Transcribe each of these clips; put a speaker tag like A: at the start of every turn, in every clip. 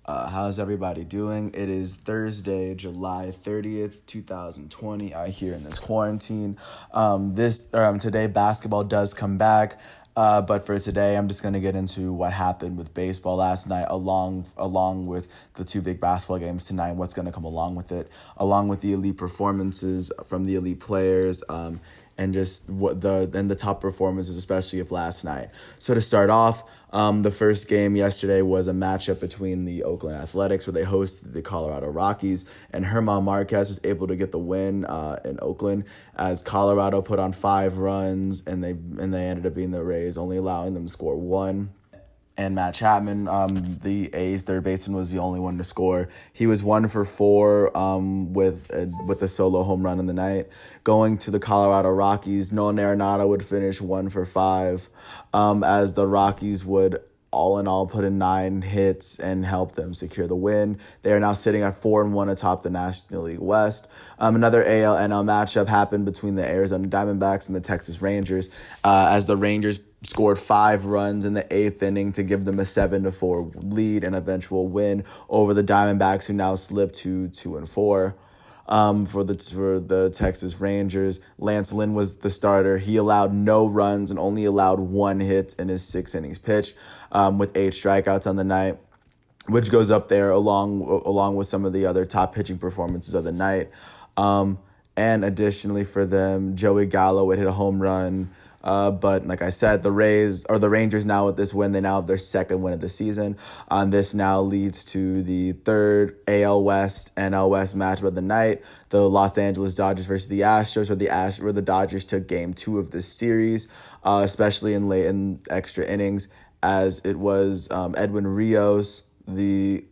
A: How's everybody doing? It is Thursday, July 30th, 2020, here in this quarantine. Today basketball does come back, but for today I'm just going to get into what happened with baseball last night along with the two big basketball games tonight and what's going to come along with it, along with the elite performances from the elite players. And just the top performances, especially of last night. So to start off, the first game yesterday was a matchup between the Oakland Athletics, where they hosted the Colorado Rockies, and German Marquez was able to get the win in Oakland as Colorado put on 5 runs, and they ended up being the Rays, only allowing them to score one. And Matt Chapman, the A's third baseman, was the only one to score. He was 1 for 4 with a solo home run in the night. Going to the Colorado Rockies, Nolan Arenado would finish 1 for 5, as the Rockies would all in all put in 9 hits and help them secure the win. They are now sitting at 4-1 atop the National League West. Another AL-NL matchup happened between the Arizona Diamondbacks and the Texas Rangers, as the Rangers scored 5 runs in the 8th inning to give them a 7-4 lead and eventual win over the Diamondbacks, who now slipped to 2-4. For the Texas Rangers, Lance Lynn was the starter. He allowed no runs and only allowed 1 hit in his 6 innings pitch, with 8 strikeouts on the night, which goes up there along with some of the other top pitching performances of the night. And additionally for them, Joey Gallo would hit a home run. But like I said, the Rangers now with this win, they now have their second win of the season. This now leads to the third AL West, NL West matchup of the night. The Los Angeles Dodgers versus the Astros, where the Dodgers took Game 2 of this series, especially in extra innings, as it was Edwin Rios, the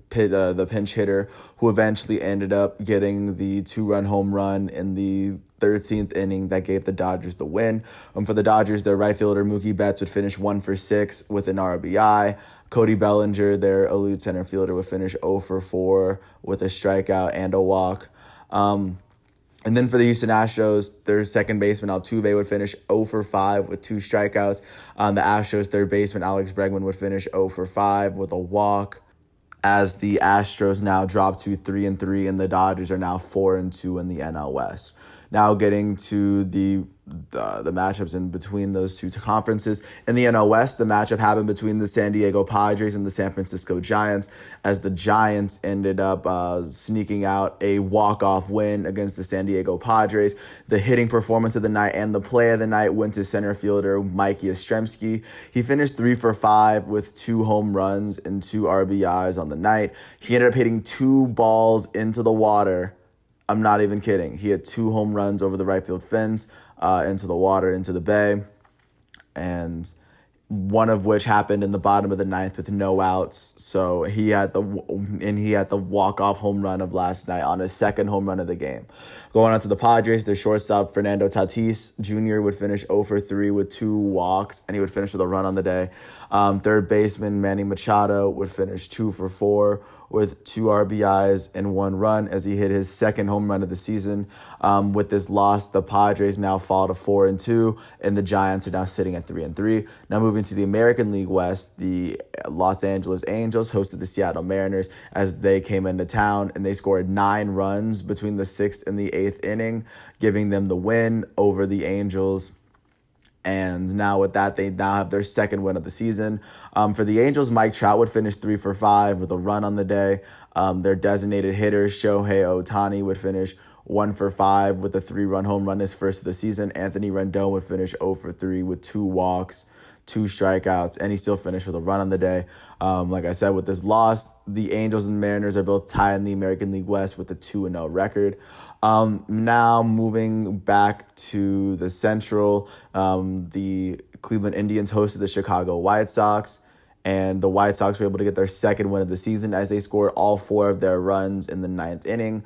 A: pinch hitter, who eventually ended up getting the 2-run home run in the 13th inning that gave the Dodgers the win. For the Dodgers, their right fielder Mookie Betts would finish 1 for 6 with an RBI. Cody Bellinger, their elite center fielder, would finish 0 for 4 with a strikeout and a walk. And then for the Houston Astros, their second baseman Altuve would finish 0 for 5 with 2 strikeouts. The Astros' third baseman Alex Bregman would finish 0 for 5 with a walk, as the Astros now drop to 3-3 and the Dodgers are now 4-2 in the NL West. Now getting to the matchups in between those two conferences. In the NL West, the matchup happened between the San Diego Padres and the San Francisco Giants, as the Giants ended up sneaking out a walk-off win against the San Diego Padres. The hitting performance of the night and the play of the night went to center fielder Mikey Yastrzemski. He finished 3 for 5 with 2 home runs and 2 RBIs on the night. He ended up hitting 2 balls into the water. I'm not even kidding. He had 2 home runs over the right field fence, into the water, into the bay, and one of which happened in the bottom of the ninth with no outs. So he had the walk-off home run of last night on his second home run of the game. Going on to the Padres, their shortstop Fernando Tatis Jr. would finish 0 for 3 with 2 walks, and he would finish with a run on the day. Third baseman Manny Machado would finish 2 for 4 with 2 RBIs and 1 run, as he hit his second home run of the season. With this loss, the Padres now fall to 4-2, and the Giants are now sitting at 3-3. Now moving to the American League West, the Los Angeles Angels hosted the Seattle Mariners as they came into town, and they scored 9 runs between the 6th and the 8th inning, giving them the win over the Angels. And now with that, they now have their second win of the season. For the Angels, Mike Trout would finish 3 for 5 with a run on the day. Their designated hitter, Shohei Ohtani, would finish 1 for 5 with a 3-run home run, his first of the season. Anthony Rendon would finish 0 for 3 with 2 walks, 2 strikeouts, and he still finished with a run on the day. Like I said, with this loss, the Angels and Mariners are both tied in the American League West with a 2-0 record. Now moving back to the Central, the Cleveland Indians hosted the Chicago White Sox, and the White Sox were able to get their second win of the season as they scored all 4 of their runs in the 9th inning.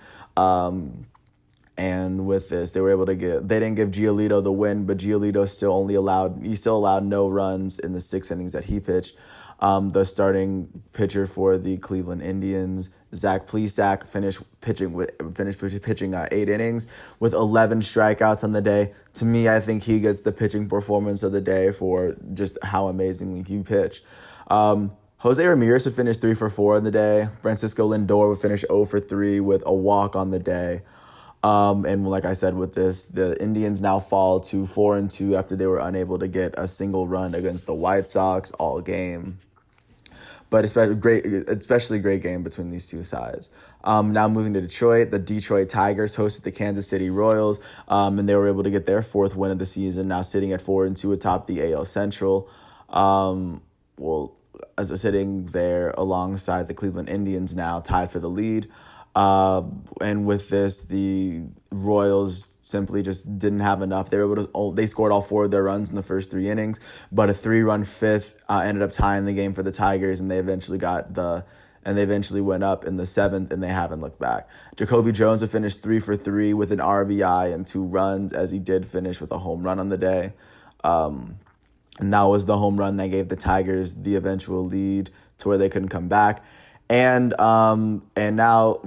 A: And with this, they didn't give Giolito the win, but Giolito still allowed no runs in the 6 innings that he pitched. The starting pitcher for the Cleveland Indians, Zach Plesac, finished pitching 8 innings with 11 strikeouts on the day. To me, I think he gets the pitching performance of the day for just how amazingly he pitched. Jose Ramirez would finish 3 for 4 in the day. Francisco Lindor would finish 0 for 3 with a walk on the day. And like I said, with this, the Indians now fall to 4-2 after they were unable to get a single run against the White Sox all game. But especially great game between these two sides. Now moving to Detroit, the Detroit Tigers hosted the Kansas City Royals, and they were able to get their 4th win of the season. Now sitting at 4-2 atop the AL Central. As sitting there alongside the Cleveland Indians now tied for the lead. And with this, the Royals simply just didn't have enough. They scored all 4 of their runs in the first 3 innings, but a 3-run fifth ended up tying the game for the Tigers, and they eventually went up in the 7th, and they haven't looked back. Jacoby Jones would finish 3 for 3 with an RBI and 2 runs, as he did finish with a home run on the day. And that was the home run that gave the Tigers the eventual lead to where they couldn't come back. And now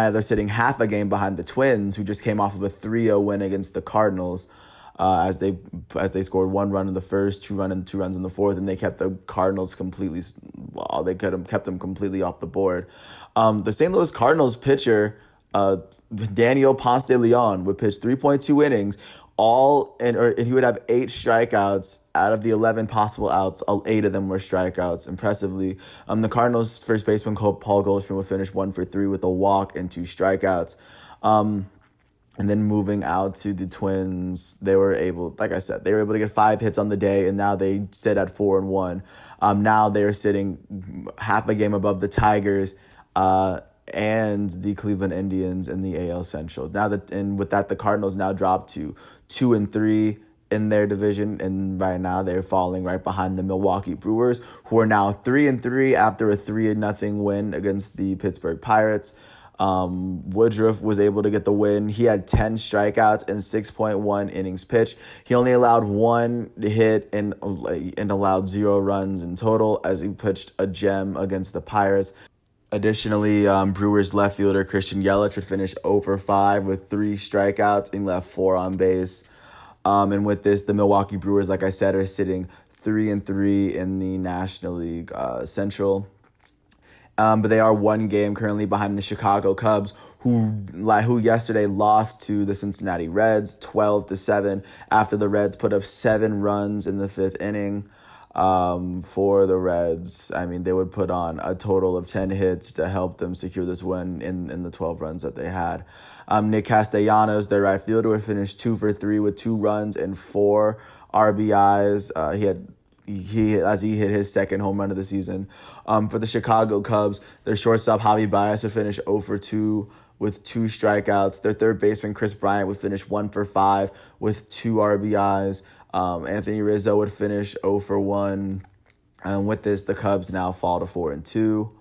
A: they're sitting half a game behind the Twins, who just came off of a 3-0 win against the Cardinals, as they scored 1 run in the first, 2 runs in the fourth, and they kept the Cardinals completely. Kept them completely off the board. The St. Louis Cardinals pitcher, Daniel Ponce de Leon, would pitch 3.2 innings. He would have 8 strikeouts out of the 11 possible outs. 8 of them were strikeouts, impressively. The Cardinals' first baseman, Paul Goldschmidt, would finish 1 for 3 with a walk and 2 strikeouts. And then moving out to the Twins, they were able to get 5 hits on the day, and now they sit at 4-1. Now they are sitting half a game above the Tigers, and the Cleveland Indians in the AL Central. With that, the Cardinals now dropped to 2-3 in their division, and right now they're falling right behind the Milwaukee Brewers, who are now 3-3 after a 3-0 win against the Pittsburgh Pirates. Woodruff was able to get the win. He had 10 strikeouts and 6.1 innings pitched. He only allowed 1 hit and allowed 0 runs in total, as he pitched a gem against the Pirates. Additionally, Brewers left fielder Christian Yelich would finish 0 for 5 with 3 strikeouts and left 4 on base. And with this, the Milwaukee Brewers, like I said, are sitting 3-3 in the National League Central. But they are 1 game currently behind the Chicago Cubs, who yesterday lost to the Cincinnati Reds 12-7 after the Reds put up 7 runs in the 5th inning. For the Reds, they would put on a total of 10 hits to help them secure this win in the 12 runs that they had. Nick Castellanos, their right fielder, would finish 2 for 3 with 2 runs and 4 RBIs. He hit his 2nd home run of the season. For the Chicago Cubs, their shortstop Javi Baez would finish 0 for 2 with 2 strikeouts. Their third baseman Chris Bryant would finish 1 for 5 with 2 RBIs. Anthony Rizzo would finish 0 for 1. And with this, the Cubs now fall to 4-2,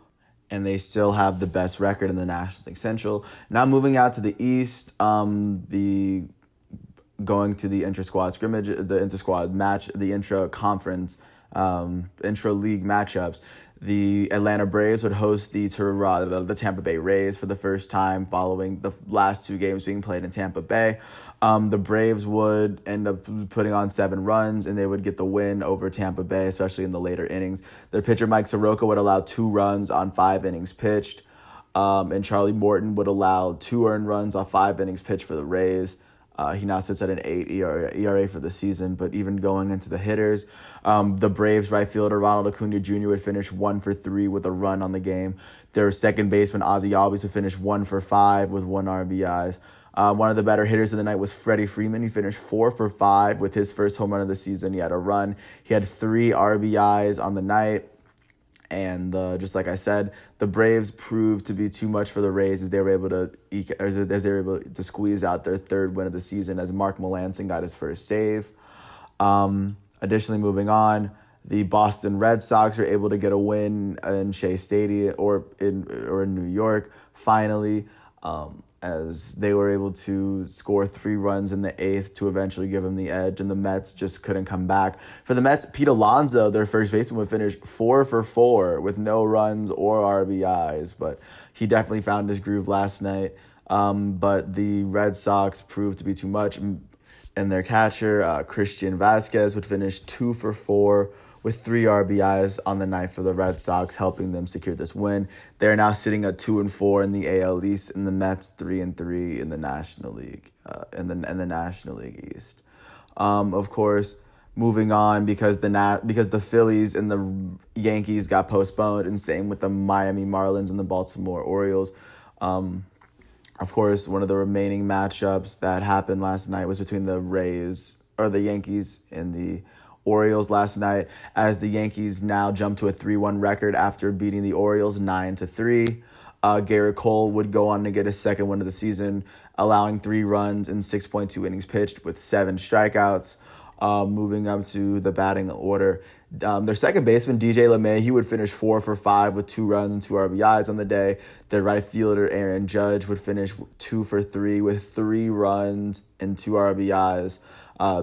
A: and they still have the best record in the National League Central. Now moving out to the East, going to the intra-squad scrimmage, the intra-squad match, the intra-conference, intra-league matchups. The Atlanta Braves would host the Tampa Bay Rays for the first time following the last 2 games being played in Tampa Bay. The Braves would end up putting on 7 runs, and they would get the win over Tampa Bay, especially in the later innings. Their pitcher, Mike Soroka, would allow 2 runs on 5 innings pitched, and Charlie Morton would allow 2 earned runs on 5 innings pitched for the Rays. He now sits at an 8 ERA for the season, but even going into the hitters, the Braves right fielder Ronald Acuna Jr. would finish 1 for 3 with a run on the game. Their second baseman Ozzie Albies would finish 1 for 5 with 1 RBIs. One of the better hitters of the night was Freddie Freeman. He finished 4 for 5 with his first home run of the season. He had a run. He had 3 RBIs on the night. And just like I said, the Braves proved to be too much for the Rays as they were able to squeeze out their 3rd win of the season, as Mark Melancon got his first save. Additionally, moving on, the Boston Red Sox were able to get a win in Shea Stadium or in New York finally, as they were able to score 3 runs in the 8th to eventually give them the edge, and the Mets just couldn't come back. For the Mets, Pete Alonso, their first baseman, would finish 4 for 4 with no runs or RBIs, but he definitely found his groove last night. But the Red Sox proved to be too much, and their catcher, Christian Vasquez, would finish 2 for 4 with 3 RBIs on the night for the Red Sox, helping them secure this win. They're now sitting at 2-4 in the AL East, and the Mets 3-3 in the National League, in the National League East. Of course, moving on because the Phillies and the Yankees got postponed, and same with the Miami Marlins and the Baltimore Orioles. Of course, one of the remaining matchups that happened last night was between the Yankees and the Orioles last night, as the Yankees now jump to a 3-1 record after beating the Orioles 9-3. Garrett Cole would go on to get his second win of the season, allowing 3 runs in 6.2 innings pitched with 7 strikeouts. Moving up to the batting order, their second baseman, DJ LeMay, he would finish 4 for 5 with 2 runs and 2 RBIs on the day. Their right fielder, Aaron Judge, would finish 2 for 3 with 3 runs and 2 RBIs.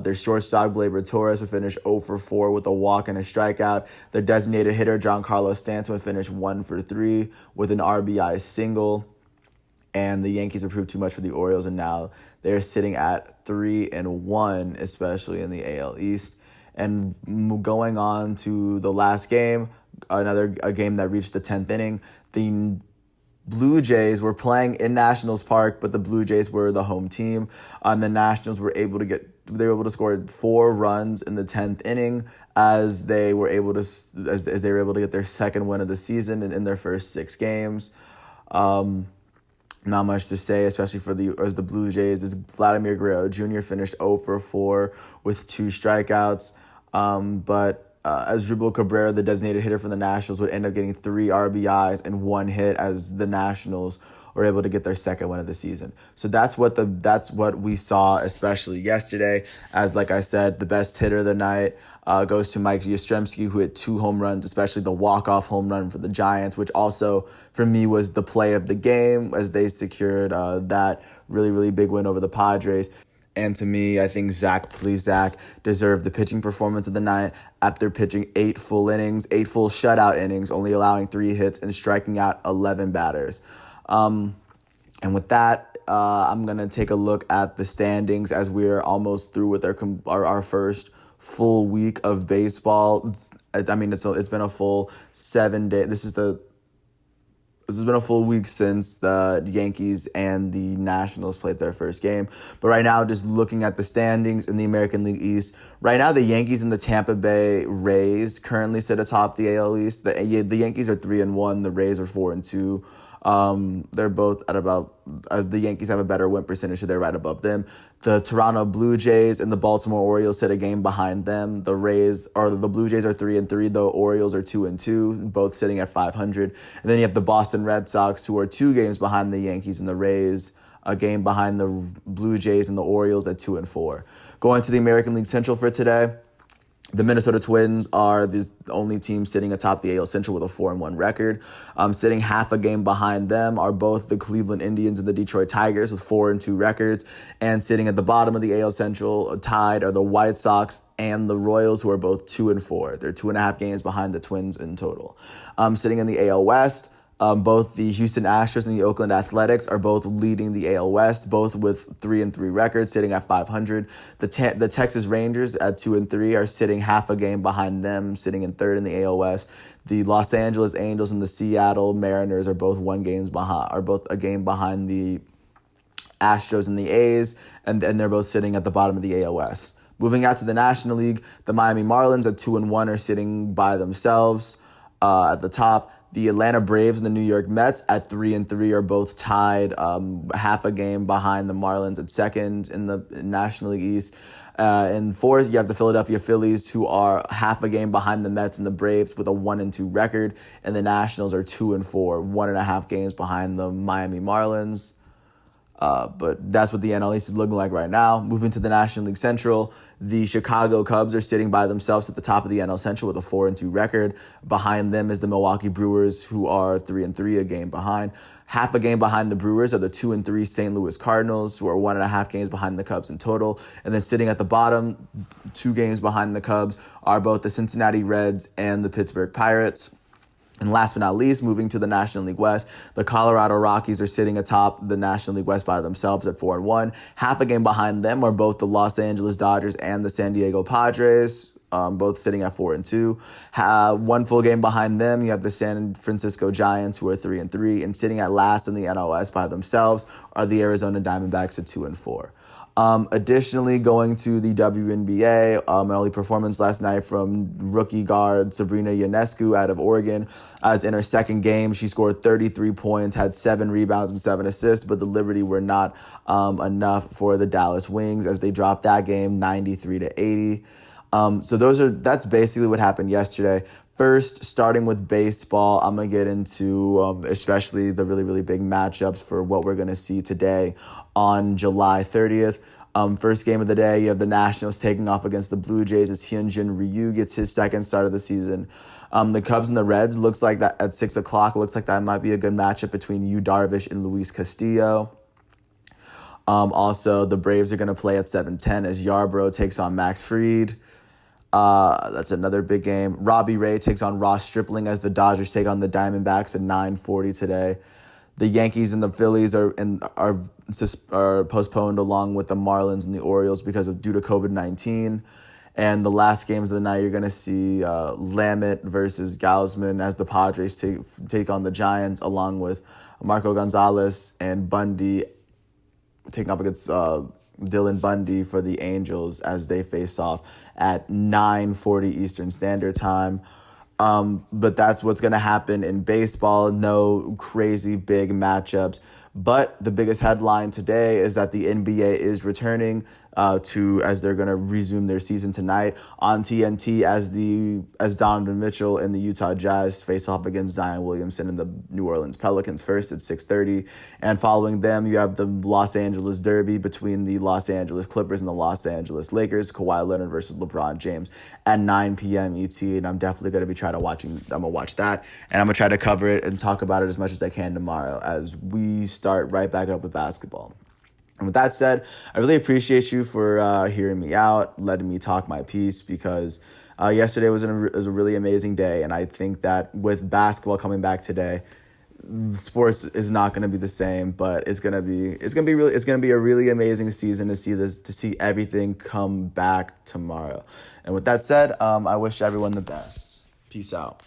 A: Their shortstop, Gleyber Torres, would finish 0 for 4 with a walk and a strikeout. Their designated hitter, Giancarlo Stanton, would finish 1 for 3 with an RBI single. And the Yankees approved too much for the Orioles, and now they're sitting at 3-1, especially in the AL East. And going on to the last game, a game that reached the 10th inning, the Blue Jays were playing in Nationals Park, but the Blue Jays were the home team. The Nationals were able to score 4 runs in the 10th inning as they were able to get their second win of the season in their first 6 games. Not much to say, especially for the Blue Jays, as Vladimir Guerrero Jr. finished 0 for 4 with 2 strikeouts. But Asdrubal Cabrera, the designated hitter for the Nationals, would end up getting 3 RBIs and 1 hit as the Nationals were able to get their second win of the season. So that's what we saw, especially yesterday. As like I said, the best hitter of the night goes to Mike Yastrzemski, who hit 2 home runs, especially the walk-off home run for the Giants, which also, for me, was the play of the game as they secured that really, really big win over the Padres. And to me, I think Zach Plesac deserved the pitching performance of the night after pitching 8 full shutout innings, only allowing 3 hits and striking out 11 batters. And with that, I'm going to take a look at the standings as we're almost through with our first full week of baseball. It's been a full 7 days. This has been a full week since the Yankees and the Nationals played their first game. But right now, just looking at the standings in the American League East, right now the Yankees and the Tampa Bay Rays currently sit atop the AL East. The Yankees are 3-1. The Rays are 4-2. They're both at about, the Yankees have a better win percentage, so they're right above them. The Toronto Blue Jays and the Baltimore Orioles sit a game behind them. The Blue Jays are 3-3. The Orioles are 2-2, both sitting at 500. And then you have the Boston Red Sox, who are 2 games behind the Yankees and the Rays, a game behind the Blue Jays and the Orioles at 2-4. Going to the American League Central for today, the Minnesota Twins are the only team sitting atop the AL Central with a 4-1 record. Sitting half a game behind them are both the Cleveland Indians and the Detroit Tigers with 4-2 records. And sitting at the bottom of the AL Central tied are the White Sox and the Royals, who are both 2-4. They're 2.5 games behind the Twins in total. Sitting in the AL West, both the Houston Astros and the Oakland Athletics are both leading the AL West, both with 3-3 records, sitting at 500. The Texas Rangers at 2-3 are sitting half a game behind them, sitting in third in the AL West. The Los Angeles Angels and the Seattle Mariners are both a game behind the Astros and the A's, and they're both sitting at the bottom of the AL West. Moving out to the National League, the Miami Marlins at 2-1 are sitting by themselves at the top. The Atlanta Braves and the New York Mets at 3-3 are both tied, half a game behind the Marlins at second in the National League East. In fourth, you have the Philadelphia Phillies, who are half a game behind the Mets and the Braves with a 1-2 record. And the Nationals are 2-4, 1.5 games behind the Miami Marlins. But that's what the NL East is looking like right now. Moving to the National League Central, the Chicago Cubs are sitting by themselves at the top of the NL Central with a 4-2 record. Behind them is the Milwaukee Brewers, who are 3-3, a game behind. Half a game behind the Brewers are the 2-3 St. Louis Cardinals, who are 1.5 games behind the Cubs in total. And then sitting at the bottom, 2 games behind the Cubs, are both the Cincinnati Reds and the Pittsburgh Pirates. And last but not least, moving to the National League West, the Colorado Rockies are sitting atop the National League West by themselves at 4-1. Half a game behind them are both the Los Angeles Dodgers and the San Diego Padres, both sitting at 4-2. One full game behind them, you have the San Francisco Giants, who are 3-3, and sitting at last in the NOS by themselves are the Arizona Diamondbacks at 2-4. Additionally, going to the WNBA, an early performance last night from rookie guard Sabrina Ionescu out of Oregon. As in her second game, she scored 33 points, had 7 rebounds and 7 assists, but the Liberty were not enough for the Dallas Wings as they dropped that game 93-80. That's basically what happened yesterday. First, starting with baseball, I'm going to get into especially the really, really big matchups for what we're going to see today on July 30th. First game of the day, you have the Nationals taking off against the Blue Jays as Hyunjin Ryu gets his second start of the season. The Cubs and the Reds looks like that at 6 o'clock. Looks like that might be a good matchup between Yu Darvish and Luis Castillo. Also, the Braves are going to play at 7:10 as Yarbrough takes on Max Fried. That's another big game. Robbie Ray takes on Ross Stripling as the Dodgers take on the Diamondbacks at 9:40 today. The Yankees and the Phillies are postponed along with the Marlins and the Orioles due to COVID-19. And the last games of the night, you're going to see Lamet versus Gausman as the Padres take on the Giants, along with Marco Gonzalez and Bundy taking up against Dylan Bundy for the Angels as they face off at 9:40 Eastern Standard Time. But that's what's going to happen in baseball. No crazy big matchups. But the biggest headline today is that the NBA is returning as they're going to resume their season tonight on TNT as Donovan Mitchell and the Utah Jazz face off against Zion Williamson and the New Orleans Pelicans first at 6:30. And following them, you have the Los Angeles Derby between the Los Angeles Clippers and the Los Angeles Lakers, Kawhi Leonard versus LeBron James at 9 p.m. ET. And I'm definitely going to be I'm going to watch that, and I'm going to try to cover it and talk about it as much as I can tomorrow as we start right back up with basketball. And with that said, I really appreciate you for hearing me out, letting me talk my piece, because yesterday was a really amazing day, and I think that with basketball coming back today, sports is not going to be the same, but it's going to be a really amazing season to see everything come back tomorrow. And with that said, I wish everyone the best. Peace out.